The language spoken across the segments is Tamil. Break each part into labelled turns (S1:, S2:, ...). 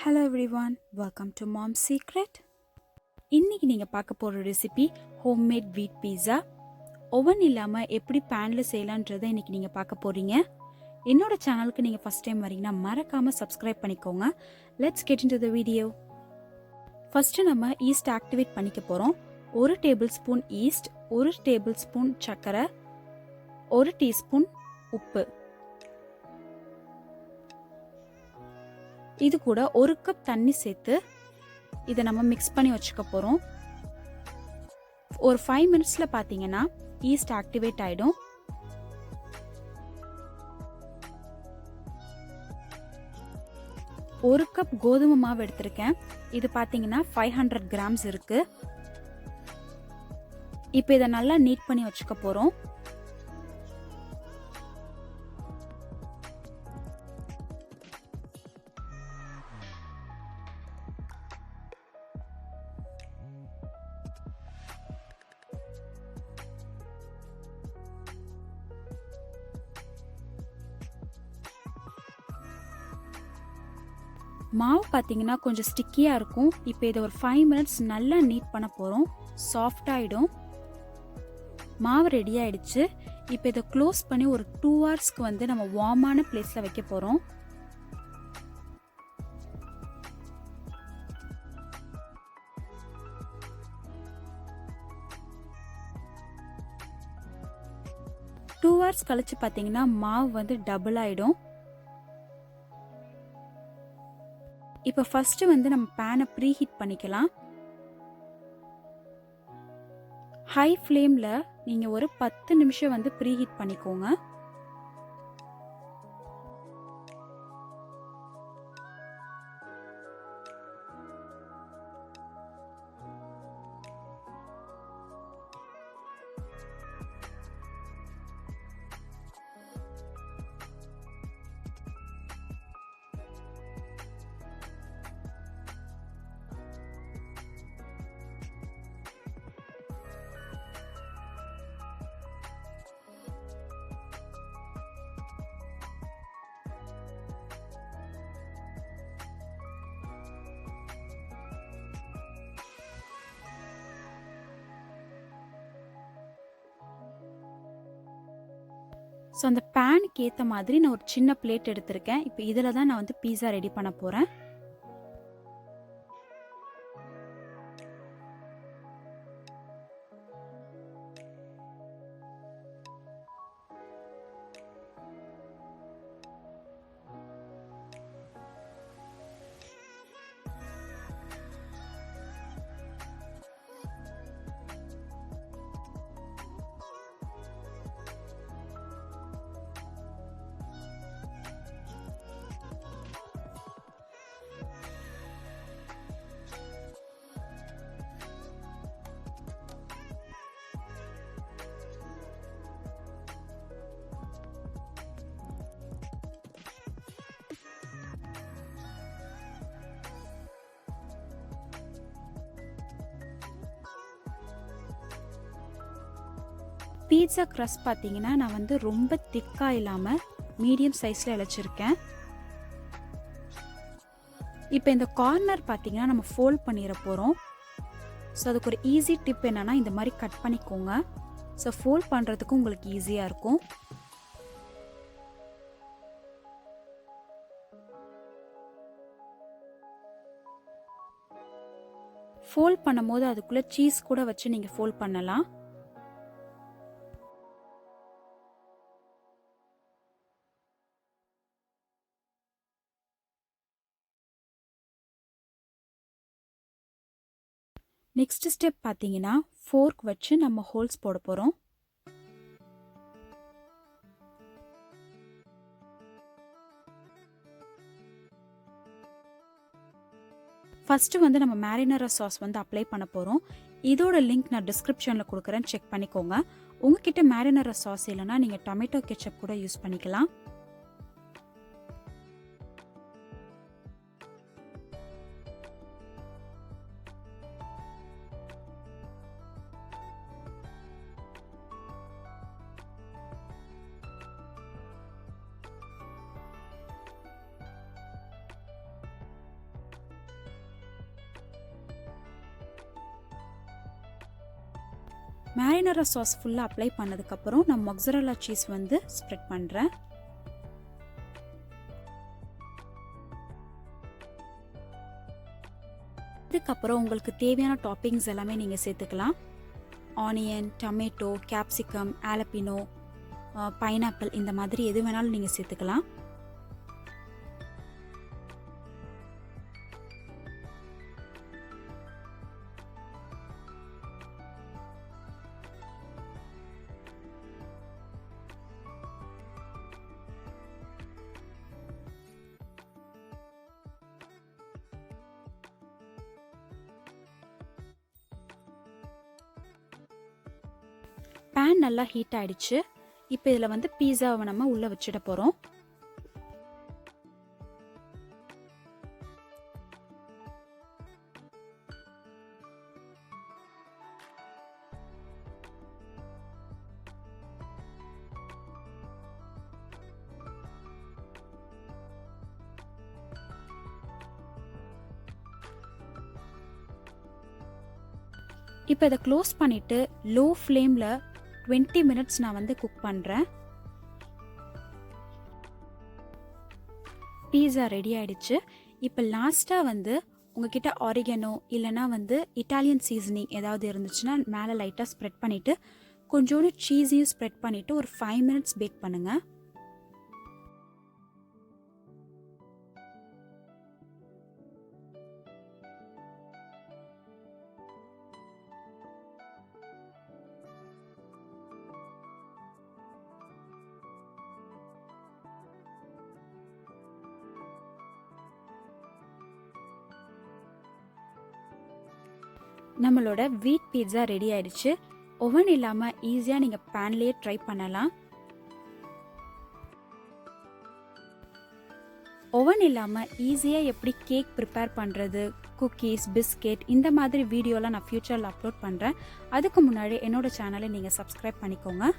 S1: Hello everyone, welcome to Mom's Secret. இன்னைக்கு நீங்க பார்க்க போற ரெசிபி ஹோம்மேட் வீட் பீஸா. ஓவன் இல்லாம எப்படி பேன்ல செய்யலாம்ன்றதை இன்னைக்கு நீங்க பார்க்க போறீங்க. என்னோட சேனலுக்கு நீங்க ஃபர்ஸ்ட் டைம் வரீங்கன்னா மறக்காம சப்ஸ்கிரைப் பண்ணிக்கோங்க. Let's get into the video. First நம்ம ஈஸ்ட் ஆக்டிவேட் பண்ணிக்க போறோம். 1 table spoon east, 1 table spoon சர்க்கரை, 1 டீஸ்பூன் உப்பு. இது கூட 1 கப் தண்ணி சேர்த்து இதை நம்ம மிக்ஸ் பண்ணி வச்சுக்க போறோம். ஒரு 5 மினிட்ஸ்ல பாத்தீங்கன்னா ஈஸ்ட் ஆக்டிவேட் ஆயிடும். ஒரு கப் கோதுமை மாவு எடுத்திருக்கேன். இது பாத்தீங்கன்னா 500 கிராம்ஸ் இருக்கு. இப்போ இதை நல்லா நீட் பண்ணி வச்சுக்க போறோம். மாவு பார்த்தீங்கன்னா கொஞ்சம் ஸ்டிக்கியாக இருக்கும். இப்போ இதை ஒரு 5 மினிட்ஸ் நல்லா நீட் பண்ண போகிறோம். சாஃப்ட் ஆகிடும். மாவு ரெடி ஆயிடுச்சு. இப்போ இதை க்ளோஸ் பண்ணி ஒரு 2 ஹவர்ஸ்க்கு வந்து நம்ம வார்மான பிளேஸில் வைக்க போகிறோம். டூ ஹவர்ஸ் கழிச்சு பார்த்தீங்கன்னா மாவு வந்து டபுள் ஆகிடும். இப்போ ஃபர்ஸ்ட் வந்து நம்ம பேனை ப்ரீ ஹீட் பண்ணிக்கலாம். ஹை ஃப்ளேம்ல நீங்க ஒரு 10 நிமிஷம் வந்து ப்ரீ ஹீட் பண்ணிக்கோங்க. ஸோ அந்த பேனுக்கு ஏற்ற மாதிரி நான் ஒரு சின்ன பிளேட் எடுத்திருக்கேன். இப்போ இதில் தான் நான் வந்து பீஸா ரெடி பண்ண போகிறேன். பீட்சா க்ரஸ்ட் பார்த்தீங்கன்னா நான் வந்து ரொம்ப திக்காக இல்லாமல் மீடியம் சைஸில் இழைச்சிருக்கேன். இப்போ இந்த கார்னர் பார்த்தீங்கன்னா நம்ம ஃபோல்ட் பண்ணிட போகிறோம். ஸோ அதுக்கு ஒரு ஈஸி டிப் என்னன்னா இந்த மாதிரி கட் பண்ணிக்கோங்க. ஸோ ஃபோல்ட் பண்ணுறதுக்கு உங்களுக்கு ஈஸியாக இருக்கும். ஃபோல்ட் பண்ணும்போது அதுக்குள்ளே சீஸ் கூட வச்சு நீங்கள் ஃபோல்ட் பண்ணலாம். நெக்ஸ்ட் ஸ்டெப் பார்த்தீங்கன்னா ஃபோர்க் வச்சு நம்ம ஹோல்ஸ் போட போகிறோம். ஃபர்ஸ்ட் வந்து நம்ம மேரினரா சாஸ் வந்து அப்ளை பண்ண போகிறோம். இதோட லிங்க் நான் டிஸ்கிரிப்ஷனில் கொடுக்குறேன், செக் பண்ணிக்கோங்க. உங்ககிட்ட மேரினரா சாஸ் இல்லைன்னா நீங்கள் டொமேட்டோ கெச்சப் கூட யூஸ் பண்ணிக்கலாம். மேரினரா சாஸ் ஃபுல்லாக அப்ளை பண்ணதுக்கப்புறம் நான் மொசரல்லா சீஸ் வந்து ஸ்ப்ரெட் பண்ணுறேன். இதுக்கப்புறம் உங்களுக்கு தேவையான டாப்பிங்ஸ் எல்லாமே நீங்கள் சேர்த்துக்கலாம். ஆனியன், டொமேட்டோ, கேப்சிகம், ஆலப்பினோ, பைனாப்பிள் இந்த மாதிரி எது வேணாலும் நீங்கள் சேர்த்துக்கலாம். பேன் நல்லா ஹீட் ஆயிடுச்சு. இப்போ இதில் வந்து பீஸாவை நம்ம உள்ளே வச்சிட போகிறோம். இப்போ இதை க்ளோஸ் பண்ணிவிட்டு லோ ஃப்ளேமில் 20 மினிட்ஸ் நான் வந்து குக் பண்ணுறேன். பீஸா ரெடி ஆயிடுச்சு. இப்போ லாஸ்ட்டாக வந்து உங்ககிட்ட ஆரிகனோ இல்லைனா வந்து இட்டாலியன் சீசனிங் ஏதாவது இருந்துச்சுன்னா மேலே லைட்டாக ஸ்ப்ரெட் பண்ணிவிட்டு கொஞ்சோண்டு சீஸையும் ஸ்ப்ரெட் பண்ணிவிட்டு ஒரு 5 மினிட்ஸ் பேக் பண்ணுங்கள். நம்மளோட வீட் பீட்சா ரெடி ஆயிடுச்சு. ஓவன் இல்லாமல் ஈஸியாக நீங்கள் பேன்லேயே ட்ரை பண்ணலாம். ஓவன் இல்லாமல் ஈஸியாக எப்படி கேக் ப்ரிப்பேர் பண்ணுறது, குக்கீஸ், பிஸ்கெட் இந்த மாதிரி வீடியோலாம் நான் ஃப்யூச்சரில் அப்லோட் பண்ணுறேன். அதுக்கு முன்னாடி என்னோட சேனலை நீங்கள் சப்ஸ்கிரைப் பண்ணிக்கோங்க.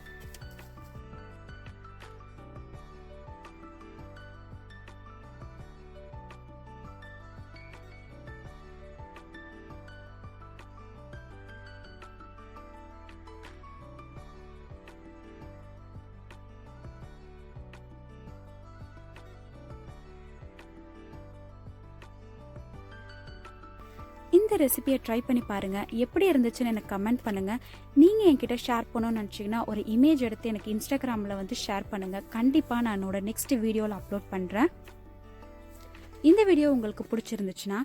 S1: இந்த ரெசிபியை ட்ரை பண்ணி பாருங்கள். எப்படி இருந்துச்சுன்னு எனக்கு கமெண்ட் பண்ணுங்கள். நீங்கள் என்கிட்ட ஷேர் பண்ணணும்னு நினச்சிங்கன்னா ஒரு இமேஜ் எடுத்து எனக்கு இன்ஸ்டாகிராமில் வந்து ஷேர் பண்ணுங்கள். கண்டிப்பாக நான் என்னோட நெக்ஸ்ட் வீடியோவில் அப்லோட் பண்ணுறேன். இந்த வீடியோ உங்களுக்கு பிடிச்சிருந்துச்சுன்னா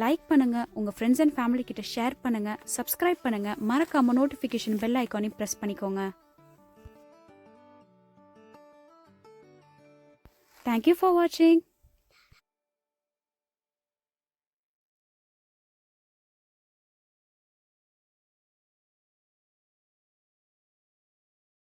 S1: லைக் பண்ணுங்கள், உங்கள் ஃப்ரெண்ட்ஸ் அண்ட் ஃபேமிலி கிட்ட ஷேர் பண்ணுங்கள், சப்ஸ்கிரைப் பண்ணுங்கள், மறக்காமல் நோட்டிஃபிகேஷன் பெல் ஐக்கானையும் ப்ரெஸ் பண்ணிக்கோங்க. தேங்க்யூ ஃபார் வாட்சிங்.